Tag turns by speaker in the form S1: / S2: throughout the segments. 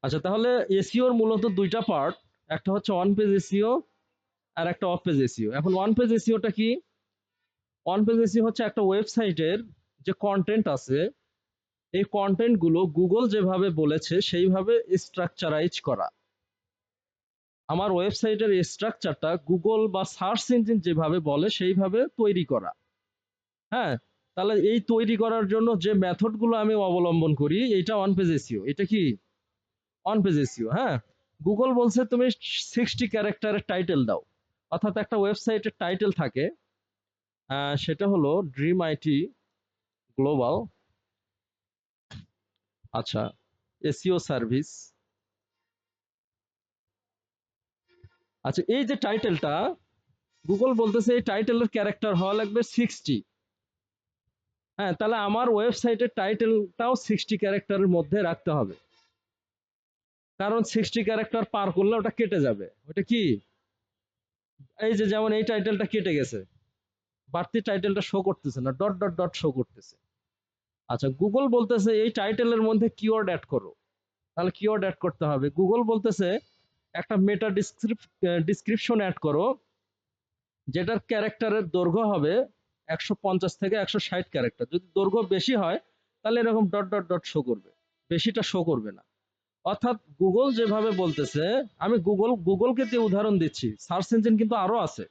S1: আচ্ছা, তাহলে এসইওর মূলত দুইটা পার্ট, একটা হচ্ছে অন পেজ এসইও আর একটা অফ পেজ এসইও। এখন অন পেজ এসইওটা কি? অন পেজ এসইও হচ্ছে একটা ওয়েবসাইটের যে কন্টেন্ট আছে, এই কন্টেন্ট গুলো গুগল যেভাবে বলেছে সেইভাবে স্ট্রাকচারাইজ করা। আমার ওয়েবসাইটের স্ট্রাকচারটা গুগল বা সার্চ ইঞ্জিন যেভাবে বলে সেইভাবে তৈরি করা। হ্যাঁ, তাহলে এই তৈরি করার জন্য যে মেথড গুলো আমি অবলম্বন করি, এটা অন পেজ এসইও। এটা কি অন পেজ এসইও? হ্যাঁ, গুগল বলছে তুমি 60 ক্যারেক্টারের টাইটেল দাও, অর্থাৎ একটা ওয়েবসাইটের টাইটেল থাকে, সেটা হলো ড্রিম আইটি গ্লোবাল, আচ্ছা, এসইও সার্ভিস। আচ্ছা, এই যে টাইটেলটা গুগল বলতেছে এই টাইটেলের ক্যারেক্টার হওয়া লাগবে 60। হ্যাঁ, তাহলে আমার ওয়েবসাইটের টাইটেলটাও 60 ক্যারেক্টারের মধ্যে রাখতে হবে, কারণ 60 ক্যারেক্টার পার করলে ওটা কেটে যাবে। ওটা কি, এই যে যেমন এই টাইটেলটা কেটে গেছে, বাড়তি টাইটেলটা শো করতেছে না, ডট ডট ডট শো করতেছে। আচ্ছা, গুগল বলতেছে এই টাইটেলের মধ্যে কিওয়ার্ড অ্যাড করো, তাহলে কিওয়ার্ড অ্যাড করতে হবে। গুগল বলতেছে একটা মেটা ডিসক্রিপশন অ্যাড করো, যেটার ক্যারেক্টারের দৈর্ঘ্য হবে 150 থেকে 160 ক্যারেক্টার। যদি দৈর্ঘ্য বেশি হয় তাহলে এরকম ডট ডট ডট শো করবে, বেশিটা শো করবে না। অর্থাৎ গুগল যেভাবে বলতেছে, আমি গুগলকে দিয়ে উদাহরণ দিচ্ছি, সার্চ ইঞ্জিন কিন্তু আরো আছে,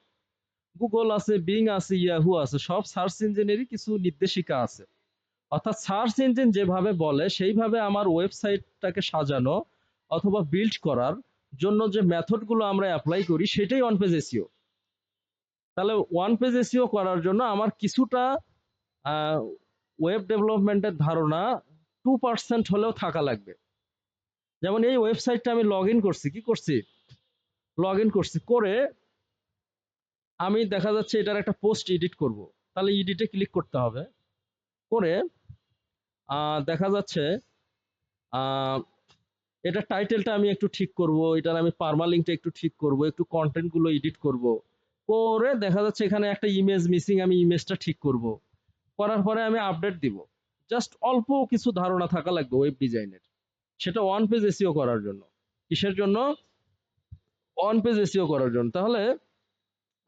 S1: গুগল আছে, বিং আছে, ইয়াহু আছে, সব সার্চ ইঞ্জিনেরই কিছু নির্দেশিকা আছে। অর্থাৎ সার্চ ইঞ্জিন যেভাবে বলে সেইভাবে আমার ওয়েবসাইটটাকে সাজানো অথবা বিল্ড করার জন্য যে মেথডগুলো আমরা অ্যাপ্লাই করি সেটাই অন পেজ এসইও। তাহলে ওয়ান পেজ এসইও করার জন্য আমার কিছুটা ওয়েব ডেভেলপমেন্টের ধারণা 2% হলেও থাকা লাগবে। যেমন এই ওয়েবসাইটটা আমি লগ ইন করছি, কি করছি, লগ ইন করছি করে আমি দেখা যাচ্ছে এটার একটা পোস্ট এডিট করব, তাহলে এডিটে ক্লিক করতে হবে। করে দেখা যাচ্ছে এটা টাইটেলটা আমি একটু ঠিক করব, এটার আমি পারমালিঙ্কটা একটু ঠিক করব, একটু কন্টেন্ট গুলো এডিট করব, করে দেখা যাচ্ছে এখানে একটা ইমেজ মিসিং, আমি ইমেজটা ঠিক করব, করার পরে আমি আপডেট দিব। জাস্ট অল্প কিছু ধারণা থাকা লাগবে ওয়েব ডিজাইনের, সেটা ওয়ান পেজ এসইও করার জন্য। কিসের জন্য? ওয়ান পেজ এসইও করার জন্য। তাহলে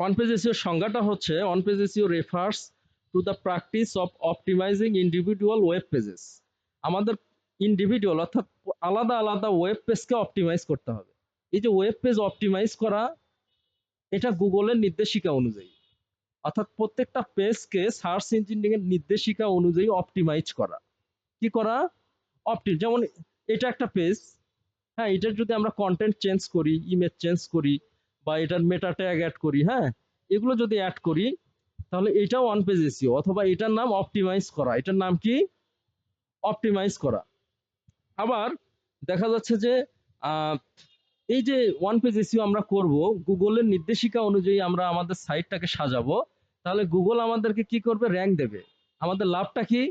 S1: ওয়ান পেজ এসইও সংজ্ঞাটা হচ্ছে, one page SEO refers to the practice of optimising individual web pages. আমাদের ইন্ডিভিজুয়াল অর্থাৎ আলাদা আলাদা ওয়েব পেজকে অপটিমাইজ করতে হবে। এই যে ওয়েব পেজ অপটিমাইজ করা, এটা গুগলের নির্দেশিকা অনুযায়ী, অর্থাৎ প্রত্যেকটা পেজকে সার্চ ইঞ্জিনিয়ারিং এর নির্দেশিকা অনুযায়ী অপটিমাইজ করা। কি করা? যেমন এটা একটা পেজ, হ্যাঁ, এটার যদি আমরা কন্টেন্ট চেঞ্জ করি, ইমেজ চেঞ্জ করি, বা এটার মেটা ট্যাগ অ্যাড করি, হ্যাঁ, এগুলো যদি অ্যাড করি তাহলে এটাও ওয়ান পেজ এসইও, অথবা এটার নাম অপটিমাইজ করা। এটার নাম কি? অপটিমাইজ করা। আবার দেখা যাচ্ছে যে আহ, এই যে ওয়ান পেজ এসইও আমরা করব, গুগলের নির্দেশিকা অনুযায়ী আমরা আমাদের সাইটটাকে সাজাবো, তাহলে গুগল আমাদেরকে কি করবে? র্যাঙ্ক দেবে। আমাদের লাভটা কি?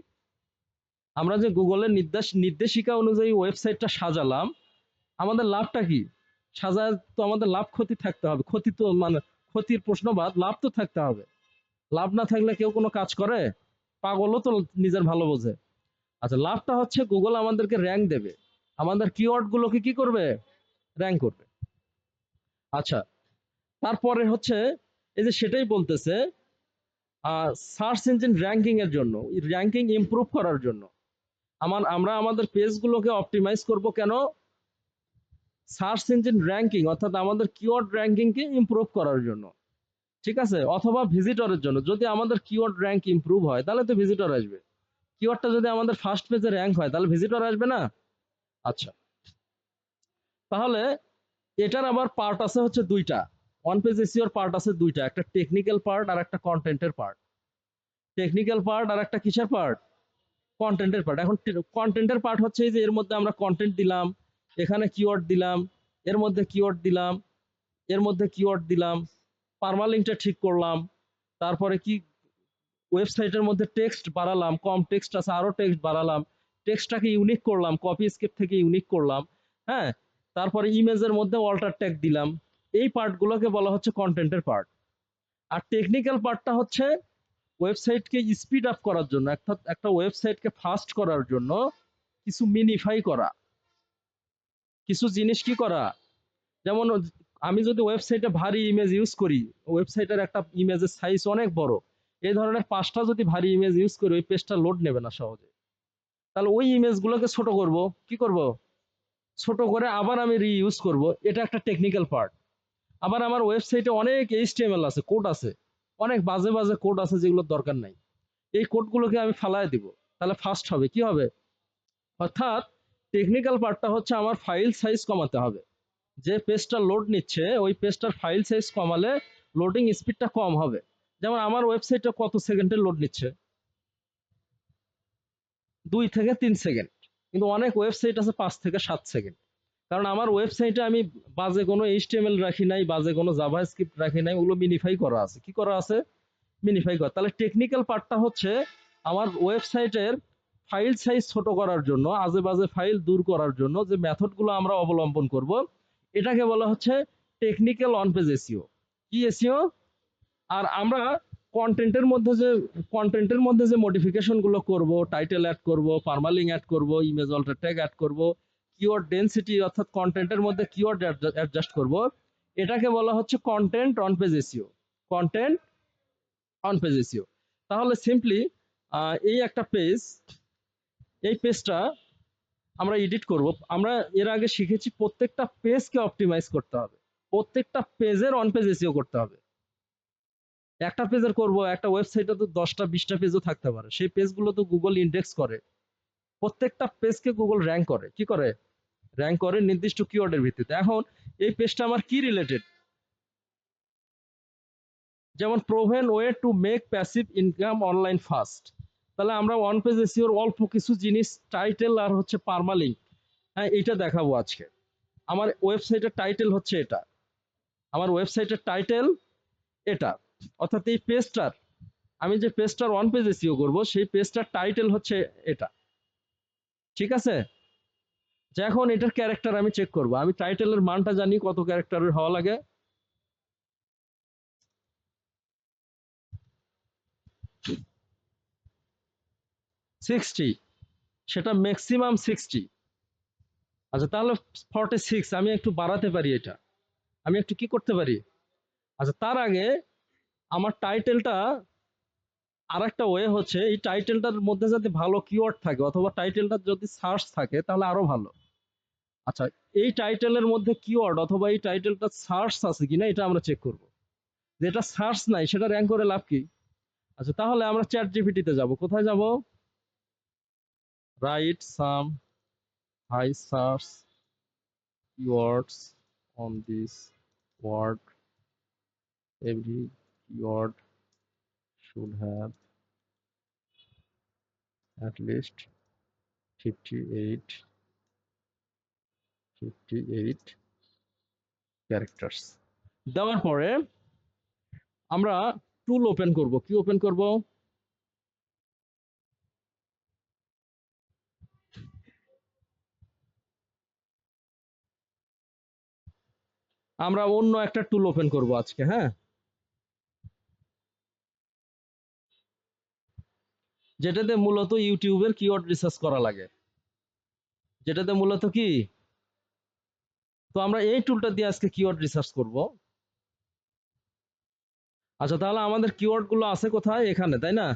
S1: আমরা যে গুগলের নির্দেশিকা অনুযায়ী ওয়েবসাইটটা সাজালাম, আমাদের লাভটা কি? সাজায় তো আমাদের লাভ ক্ষতি থাকতে হবে, ক্ষতি তো মানে ক্ষতির প্রশ্নবাদ, লাভ তো থাকতে হবে। লাভ না থাকলে কেউ কোনো কাজ করে? পাগলও তো নিজের ভালো বোঝে। আচ্ছা, লাভটা হচ্ছে গুগল আমাদেরকে র্যাঙ্ক দেবে, আমাদের কিওয়ার্ড গুলোকে কি করবে? র্যাঙ্ক করবে। আচ্ছা, তারপরে হচ্ছে এই যে সেটাই বলতেছে সার্চ ইঞ্জিন র্যাঙ্কিং এর জন্য, র্যাঙ্কিং ইমপ্রুভ করার জন্য আমরা আমাদের পেজগুলোকে অপটিমাইজ করব কেন? সার্চ ইঞ্জিন র্যাঙ্কিং অর্থাৎ আমাদের কিওয়ার্ড র্যাঙ্কিংকে ইমপ্রুভ করার জন্য, ঠিক আছে, অথবা ভিজিটরের জন্য। যদি আমাদের কিওয়ার্ড র্যাঙ্ক ইমপ্রুভ হয় তাহলে তো ভিজিটর আসবে। কিওয়ার্ডটা যদি আমাদের ফার্স্ট পেজে র্যাঙ্ক হয় তাহলে ভিজিটর আসবে না? আচ্ছা, তাহলে এটার আবার পার্ট আছে হচ্ছে দুইটা। ওয়ান পেজ এসইওর পার্ট আছে দুইটা, একটা টেকনিক্যাল পার্ট আর একটা কন্টেন্টের পার্ট। টেকনিক্যাল পার্ট আর একটা কিসের পার্ট? কন্টেন্টের পার্ট। এখন কন্টেন্টের পার্ট হচ্ছে এই যে এর মধ্যে আমরা কন্টেন্ট দিলাম, এখানে কিওয়ার্ড দিলাম, এর মধ্যে কিওয়ার্ড দিলাম, এর মধ্যে কিওয়ার্ড দিলাম, পারমালিঙ্কটা ঠিক করলাম, তারপরে কি ওয়েবসাইটের মধ্যে টেক্সট বাড়ালাম, কম টেক্সট আছে আরো টেক্সট বাড়ালাম, টেক্সটটাকে ইউনিক করলাম, কপি স্ক্রিপ্ট থেকে ইউনিক করলাম, হ্যাঁ, তারপরে ইমেজের মধ্যে অল্টার ট্যাগ দিলাম। এই পার্টগুলোকে বলা হচ্ছে কন্টেন্টের পার্ট। আর টেকনিক্যাল পার্টটা হচ্ছে ওয়েবসাইটকে স্পিড আপ করার জন্য, অর্থাৎ একটা ওয়েবসাইটকে ফাস্ট করার জন্য কিছু মিনিফাই করা, কিছু জিনিস কি করা, যেমন আমি যদি ওয়েবসাইটে ভারী ইমেজ ইউজ করি, ওয়েবসাইটের একটা ইমেজের সাইজ অনেক বড়, এই ধরনের 5টা যদি ভারী ইমেজ ইউজ করি ওই পেজটা লোড নেবে না সহজে। তাহলে ওই ইমেজগুলোকে ছোট করব, কি করব, ছোট করে আবার আমি রিইউজ করব, এটা একটা টেকনিক্যাল পার্ট। আবার আমার ওয়েবসাইটে অনেক এইচটিএমএল আছে, কোড আছে, অনেক বাজে বাজে কোড আছে যেগুলোর দরকার নাই, এই কোডগুলোকে আমি ফালায় দিব, তাহলে ফাস্ট হবে, কি হবে, অর্থাৎ টেকনিক্যাল পার্টটা হচ্ছে আমার ফাইল সাইজ কমাতে হবে। যে পেজটা লোড নিচ্ছে ওই পেজটার ফাইল সাইজ কমালে লোডিং স্পিডটা কম হবে। যেমন আমার ওয়েবসাইটটা কত সেকেন্ডে লোড নিচ্ছে, 2 থেকে 3 সেকেন্ড, কিন্তু অনেক ওয়েবসাইট আছে 5 থেকে 7 সেকেন্ড। কারণ আমার ওয়েবসাইটে আমি বাজে কোনো এইচটিএমএল রাখি নাই, বাজে কোনো জাভাস্ক্রিপ্ট রাখি নাই, ওগুলো মিনিফাই করা আছে, কি করা আছে, মিনিফাই করা। তাহলে টেকনিক্যাল পার্টটা হচ্ছে আমার ওয়েবসাইটের ফাইল সাইজ ছোট করার জন্য, আজে বাজে ফাইল দূর করার জন্য যে মেথডগুলো আমরা অবলম্বন করব, এটাকে বলা হচ্ছে টেকনিক্যাল অন পেজ এসইও। কি এসইও? আর আমরা কন্টেন্টের মধ্যে যে মডিফিকেশন গুলো করব, টাইটেল অ্যাড করব, পারমালিঙ্ক অ্যাড করব, ইমেজ অল্টার ট্যাগ অ্যাড করব, কিওয়ার্ড ডেনসিটি অর্থাৎ কন্টেন্টের মধ্যে কিওয়ার্ড অ্যাডজাস্ট করব, এটাকে বলা হচ্ছে content on page SEO. Content on page SEO. তাহলে সিম্পলি এই একটা পেজ, এই পেজটা আমরা এডিট করব। আমরা এর আগে শিখেছি প্রত্যেকটা পেজকে অপটিমাইজ করতে হবে, প্রত্যেকটা পেজের অন পেজ এসইও করতে হবে। একটা পেজের করব, একটা ওয়েবসাইটে তো 10টা 20টা পেজও থাকতে পারে, সেই পেজগুলো তো গুগল ইন্ডেক্স করে, প্রত্যেকটা পেজকে গুগল র্যাঙ্ক করে, কি করে, র্যাঙ্ক করে নির্দিষ্ট কিওয়ার্ডের ভিত্তিতে। এখন এই পেজটা আমার কি রিলেটেড, যেমন proven way to make passive income online fast, তাহলে আমরা ওয়ান পেজ এসইওর অল্প কিছু জিনিস, টাইটেল আর হচ্ছে পারমালিঙ্ক, হ্যাঁ এইটা দেখাবো আজকে। আমার ওয়েবসাইটের টাইটেল হচ্ছে এটা, আমার ওয়েবসাইটের টাইটেল এটা, অর্থাৎ এই পেজটার, আমি যে পেজটার ওয়ান পেজ এসইও করব সেই পেজটার টাইটেল হচ্ছে এটা, ঠিক আছে। যে এখন এটার ক্যারেক্টার আমি চেক করব, আমি টাইটেলের মানটা জানি কত ক্যারেক্টারের হওয়া লাগে, 60, সেটা ম্যাক্সিমাম 60। আচ্ছা তাহলে 46, আমি একটু বাড়াতে পারি এটা, আমি একটু কি করতে পারি। আচ্ছা তার আগে আমার টাইটেলটা, আর একটা ওয়ে হচ্ছে এই টাইটেলটার মধ্যে যাতে ভালো কিওয়ার্ড থাকে অথবা টাইটেলটা যদি সার্চ থাকে তাহলে আরো ভালো। আচ্ছা এই টাইটেলের মধ্যে কিওয়ার্ড অথবা এই টাইটেলটা সার্চ আছে কিনা এটা আমরা চেক করব, যেটা সার্চ নাই সেটা র্যাঙ্ক করে লাভ কি। আচ্ছা তাহলে আমরা চ্যাট জিপিটিতে যাব, কোথায় যাব, write some high search keywords on this word, every keyword should have at least 58 characters. দেওয়ার পরে আমরা টুল ওপেন করব, কি ওপেন করব, আমরা অন্য একটা টুল ওপেন করব আজকে, হ্যাঁ, যেটাতে মূলত ইউটিউবের কিওয়ার্ড রিসার্চ করা লাগে, যেটাতে মূলত কি, তো আমরা এই টুলটা দিয়ে আজকে কিওয়ার্ড রিসার্চ করব। আচ্ছা তাহলে আমাদের কিওয়ার্ড গুলো আছে কোথায়, এখানে, তাই না।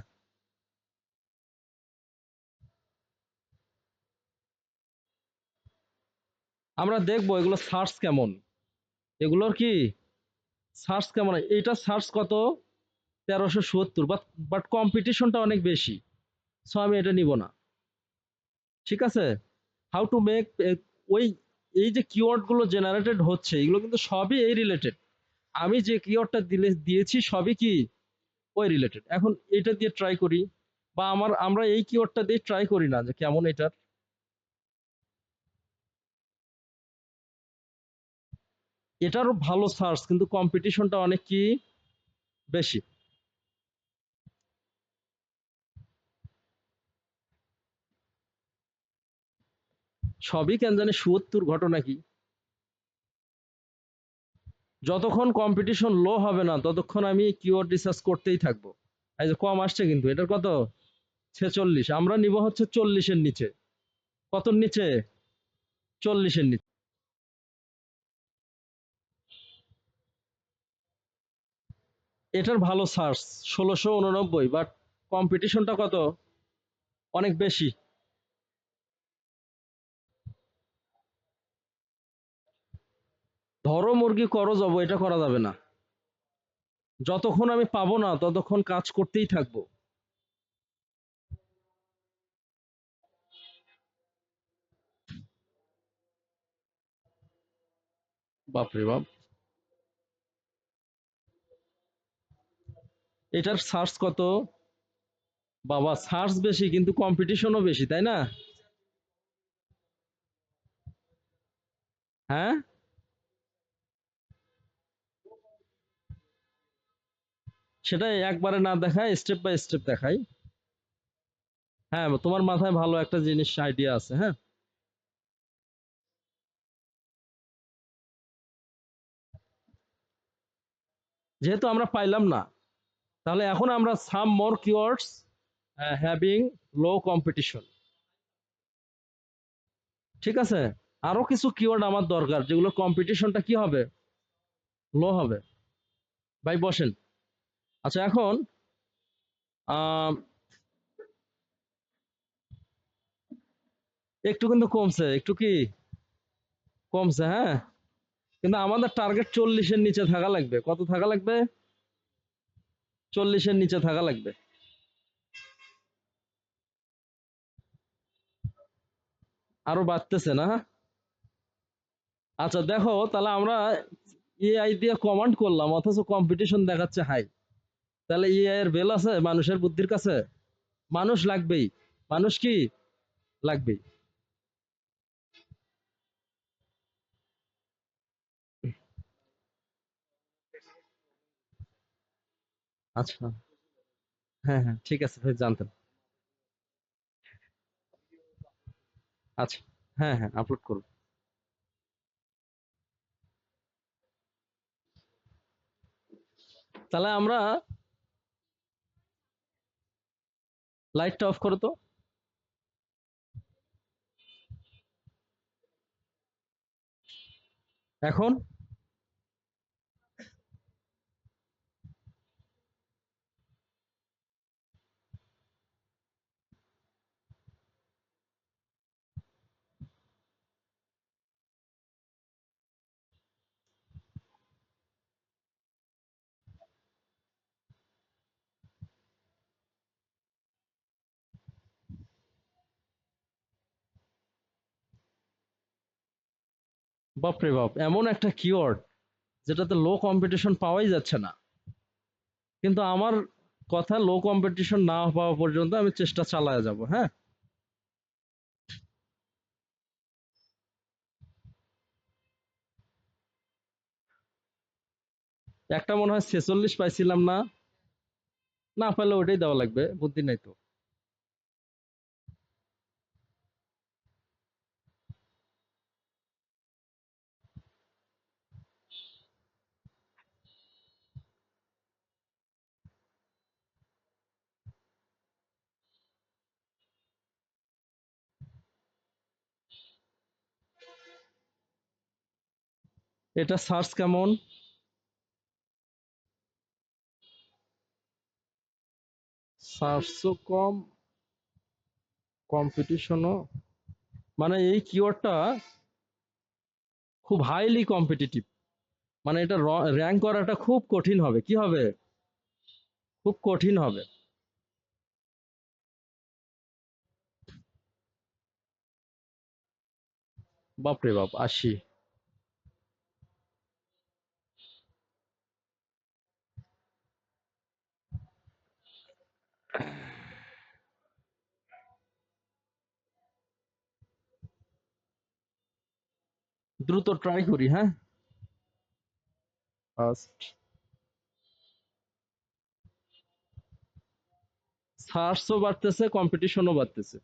S1: আমরা দেখবো এগুলো সার্চ কেমন, এগুলোর কি সার্চ কেমন, এটা সার্চ কত, 1370, বাট কম্পিটিশনটা অনেক বেশি, সো আমি এটা নিব না, ঠিক আছে। হাউ টু মেক, ওই এই যে কিওয়ার্ড গুলো জেনারেটেড হচ্ছে এগুলো কিন্তু সবই এই রিলেটেড, আমি যে কিওয়ার্ডটা দিয়েছি সবই কি ওই রিলেটেড। এখন এটা দিয়ে ট্রাই করি, বা আমরা এই কিওয়ার্ডটা দিয়ে ট্রাই করি না যে কেমন এটার, এটারও ভালো সার্চ কিন্তু কম্পিটিশনটা অনেক কি বেশি। সবই কেন জানি ৭০, ঘটনা কি, যতক্ষণ কম্পিটিশন লো হবে না ততক্ষণ আমি কিওয়ার্ড রিসার্চ করতেই থাকবো। এই যে কম আসছে কিন্তু, এটার কত, 46, আমরা নিব হচ্ছে 40-এর নিচে, কতর নিচে, 40-এর নিচে। এটার ভালো সার্চ 1689, বাট কম্পিটিশনটা কত? অনেক বেশি। ধরো মুরগি করো যাব, এটা করা যাবে না। যতক্ষণ আমি পাবো না ততক্ষণ কাজ করতেই থাকবো। বাপরে বাপ, এটার সার্চ কত? বাবা, সার্চ বেশি কিন্তু কম্পিটিশনও বেশি, তাই না? হ্যাঁ, সেটাই একবারে না দেখায় স্টেপ বাই স্টেপ দেখাই। হ্যাঁ, তোমার মাথায় ভালো একটা জিনিস আইডিয়া আছে। হ্যাঁ, যেহেতু আমরা পাইলাম না, তাহলে এখন আমরা সাম মোর কিওয়ার্ডস হ্যাভিং লো কম্পিটিশন। ঠিক আছে, আরো কিছু কিওয়ার্ড আমার দরকার যেগুলো কম্পিটিশনটা কি হবে, লো হবে। ভাই বসেন। আচ্ছা, এখন আম, একটু কিন্তু কমছে, একটু কি কমছে? হ্যাঁ, কিন্তু আমাদের টার্গেট 40-এর নিচে থাকা লাগবে। কত থাকা লাগবে? 40-এর নিচে থাকা লাগবে। আরো বাড়তেছে না? আচ্ছা দেখো, তাহলে আমরা এআই দিয়ে কমান্ড করলাম অথচ কম্পিটিশন দেখাচ্ছে হাই। তাহলে এআই এর বেল আছে মানুষের বুদ্ধির কাছে? মানুষ লাগবেই। মানুষ কি লাগবেই। আচ্ছা, হ্যাঁ হ্যাঁ, ঠিক আছে ভাই, জানতেন। আচ্ছা, হ্যাঁ হ্যাঁ, আপলোড করুন। তাহলে আমরা, লাইটটা অফ করো তো। এখন বাপরে বাপ, এমন একটা কিওয়ার্ড যেটাতে লো কম্পিটিশন পাওয়াই যাচ্ছে না। কিন্তু আমার কথা, লো কম্পিটিশন না পাওয়া পর্যন্ত আমি চেষ্টা চালায় যাব। হ্যাঁ, একটা মনে হয় 46 পাইছিলাম না? না পাইলে ওইটাই দেওয়া লাগবে, বুদ্ধি নাই তো। এটা সার্চ কেমন? সার্চও কম, কম্পিটিশনও, মানে এই কিওয়ার্ডটা খুব হাইলি কম্পিটিটিভ। মানে এটা র্যাঙ্ক করাটা খুব কঠিন হবে। কি হবে? খুব কঠিন হবে। বাপরে বাপ, 80! দ্রুত ট্রাই করি। হ্যাঁ, ফার্স্ট সার্চও বাড়তেছে, কম্পিটিশনও বাড়তেছে।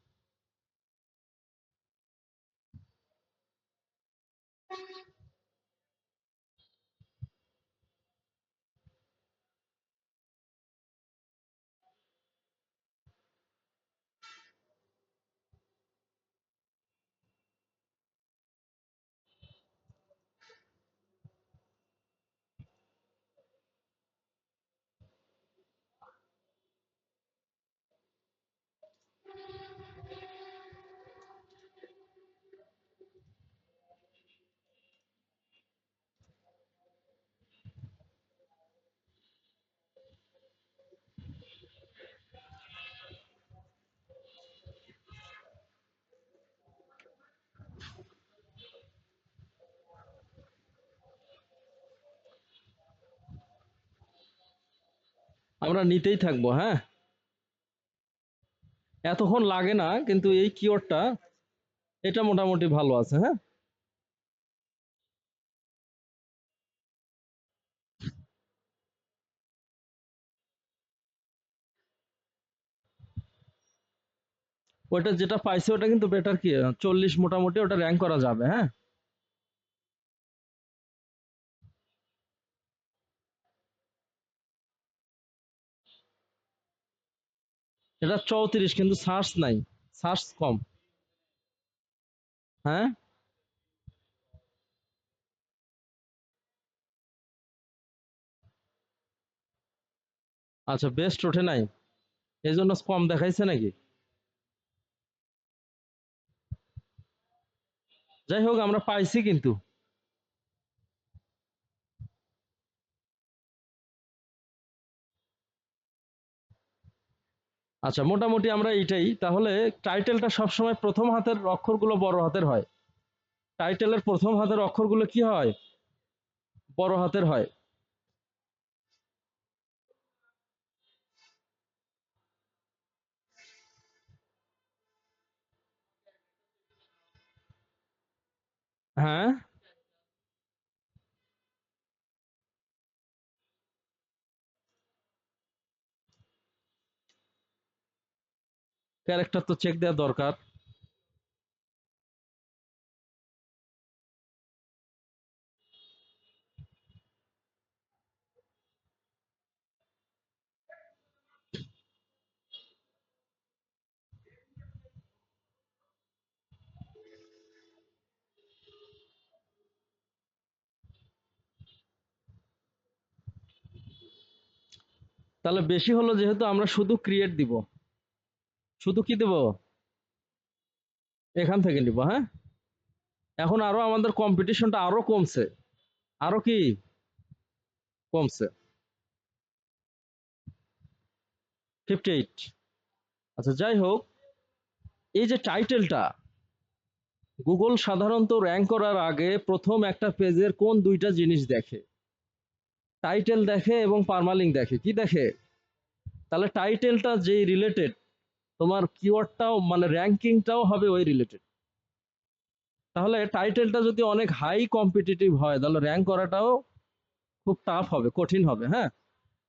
S1: আমরা নিতেই থাকবো। হ্যাঁ, এতক্ষণ লাগে না, কিন্তু এই কিওয়ার্ডটা এটা মোটামুটি ভালো আছে। হ্যাঁ, ওটা যেটা পাইছে ওটা কিন্তু বেটার, কি 40 মোটামুটি ওটা র্যাঙ্ক করা যাবে। হ্যাঁ, এটা 34, কিন্তু সার্চ নাই, সার্চ কম। হ্যাঁ, আচ্ছা, বেস্ট ওঠে নাই, এই জন্য কম দেখাইছে নাকি? যাই হোক, আমরা পাইছি কিন্তু। আচ্ছা, মোটামুটি আমরা এইটাই তাহলে। টাইটেলটা সবসময় প্রথম হাতের অক্ষরগুলো বড় হাতের হয়। টাইটেলের প্রথম হাতের অক্ষরগুলো কি হয়? বড় হাতের হয়। হ্যাঁ, ক্যারেক্টার তো চেক দেওয়া দরকার। তাহলে বেশি হলো যেহেতু, আমরা শুধু ক্রিয়েট দিব। শুধু কি দেব? এখান থেকে নিব। হ্যাঁ, এখন আরো আমাদের কম্পিটিশনটা আরো কমছে। আরো কি কমছে? 58। আচ্ছা, যাই হোক, এই যে টাইটেলটা, গুগল সাধারণত র্যাঙ্ক করার আগে প্রথম একটা পেজের কোন দুইটা জিনিস দেখে? টাইটেল দেখে এবং পারমালিঙ্ক দেখে। কি দেখে? তাহলে টাইটেলটা যেই রিলেটেড, তোমার কিওয়ার্ডটাও মানে র্যাঙ্কিংটাও হবে ওই রিলেটেড। তাহলে টাইটেলটা যদি অনেক হাই কম্পিটিটিভ হয়, তাহলে র্যাঙ্ক করাটাও খুব টাফ হবে, কঠিন হবে। হ্যাঁ,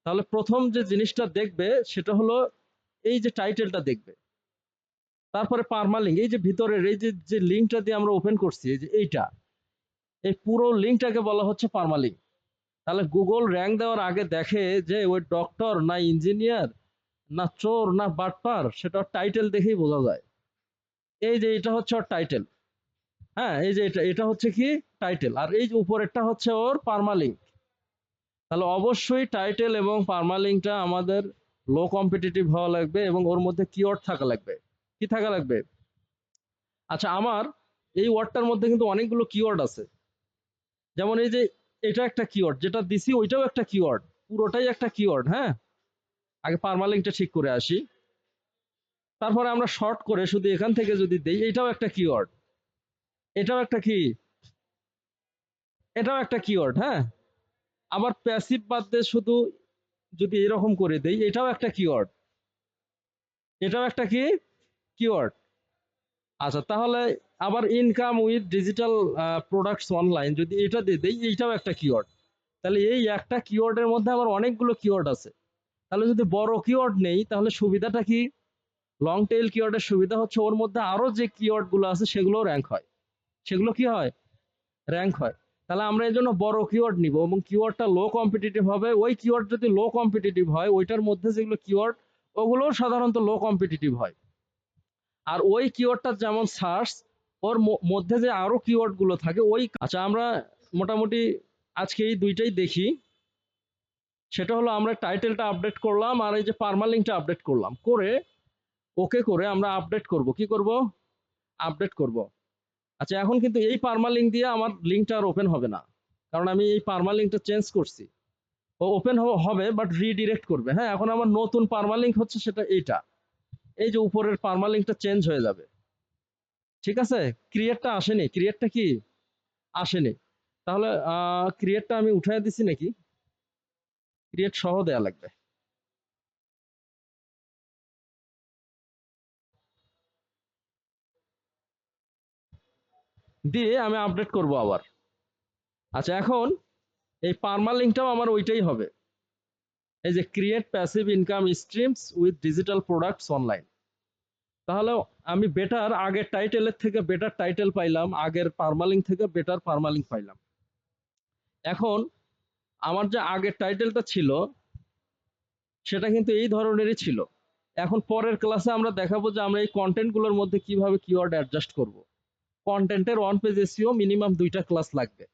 S1: তাহলে প্রথম যে জিনিসটা দেখবে সেটা হলো এই যে টাইটেলটা দেখবে। তারপরে পারমালিঙ্ক, এই যে ভিতরের এই যে যে লিঙ্কটা দিয়ে আমরা ওপেন করছি, এই যে এইটা, এই পুরো লিঙ্কটাকে বলা হচ্ছে পারমালিঙ্ক। তাহলে গুগল র্যাঙ্ক দেওয়ার আগে দেখে যে ওই ডক্টর না ইঞ্জিনিয়ার না চোর না বাটপার, সেটা টাইটেল দেখেই বোঝা যায়। এই যে এটা হচ্ছে ওর টাইটেল। হ্যাঁ, এই যে এটা এটা হচ্ছে কি টাইটেল, আর এই যে উপরেরটা হচ্ছে ওর পারমালিঙ্ক। তাহলে অবশ্যই টাইটেল এবং পারমালিঙ্কটা আমাদের লো কম্পিটিটিভ হওয়া লাগবে এবং ওর মধ্যে কিওয়ার্ড থাকা লাগবে। কি থাকা লাগবে? আচ্ছা, আমার এই ওয়ার্ডটার মধ্যে কিন্তু অনেকগুলো কিওয়ার্ড আছে। যেমন এই যে এটা একটা কিওয়ার্ড, যেটা দিছি ওইটাও একটা কিওয়ার্ড, পুরোটাই একটা কিওয়ার্ড। হ্যাঁ, আগে পারমালিঙ্কটা ঠিক করে আসি। তারপরে আমরা শর্ট করে শুধু এখান থেকে যদি দেই, এটাও একটা কিওয়ার্ড, এটাও একটা কি, এটাও একটা কিওয়ার্ড। হ্যাঁ, আবার প্যাসিভ বাদ দিয়ে শুধু যদি এরকম করে দেই, এটাও একটা কিওয়ার্ড, এটাও একটা কি কিওয়ার্ড। আচ্ছা, তাহলে আবার income with digital products online যদি এটা দিয়ে দেই, এইটাও একটা কিওয়ার্ড। তাহলে এই একটা কিওয়ার্ডের মধ্যে আমার অনেকগুলো কিওয়ার্ড আছে। তাহলে যদি বড় কিওয়ার্ড নেই, তাহলে সুবিধাটা কি? লং টেইল কিওয়ার্ডের সুবিধা হচ্ছে ওর মধ্যে আরো যে কিওয়ার্ড গুলো আছে সেগুলো র্যাঙ্ক হয়। সেগুলো কি হয়? র্যাঙ্ক হয়। তাহলে আমরা এই জন্য বড় কিওয়ার্ড নিব এবং কিওয়ার্ডটা লো কম্পিটিটিভ হবে। ওই কিওয়ার্ড যদি লো কম্পিটিটিভ হয়, ওইটার মধ্যে যেগুলো কিওয়ার্ড, ওগুলোও সাধারণত লো কম্পিটিটিভ হয়। আর ওই কিওয়ার্ডটা যেমন সার্চ, ওর মধ্যে যে আরো কিওয়ার্ড গুলো থাকে ওই। আচ্ছা, আমরা মোটামুটি আজকে এই দুইটাই দেখি। সেটা হলো আমরা টাইটেলটা আপডেট করলাম আর এই যে পারমালিঙ্কটা আপডেট করলাম, করে ওকে করে আমরা আপডেট করব। কি করব? আপডেট করব। আচ্ছা, এখন কিন্তু এই পারমালিঙ্ক দিয়ে আমার লিঙ্কটা আর ওপেন হবে না, কারণ আমি এই পারমালিঙ্কটা চেঞ্জ করছি। ও ওপেন হবে বাট রিডিরেক্ট করবে। হ্যাঁ, এখন আমার নতুন পারমালিঙ্ক হচ্ছে সেটা এইটা। এই যে উপরের পারমালিঙ্কটা চেঞ্জ হয়ে যাবে। ঠিক আছে, ক্রিয়েটটা আসেনি, ক্রিয়েটটা কি আসেনি। তাহলে ক্রিয়েটটা আমি উঠাই দিছি নাকি? ক্রিয়েট সহ দেয়া লাগবে। দিয়ে আমি আপডেট করব আবার। আচ্ছা, এখন এই পারমালিঙ্কটাও আমার ওইটাই হবে, এই যে create passive income streams with digital products online. তাহলে আমি বেটার আগের টাইটেলের থেকে বেটার টাইটেল পাইলাম, আগের পারমালিঙ্ক থেকে বেটার পারমালিঙ্ক পাইলাম। এখন আমার যে আগের টাইটেলটা ছিল সেটা কিন্তু এই ধরনেরই ছিল। এখন পরের ক্লাসে আমরা দেখাবো যে আমরা এই কন্টেন্টগুলোর মধ্যে কিভাবে কিওয়ার্ড অ্যাডজাস্ট করব। কন্টেন্টের ওয়ান পেজ এসইও মিনিমাম 2টা ক্লাস লাগবে।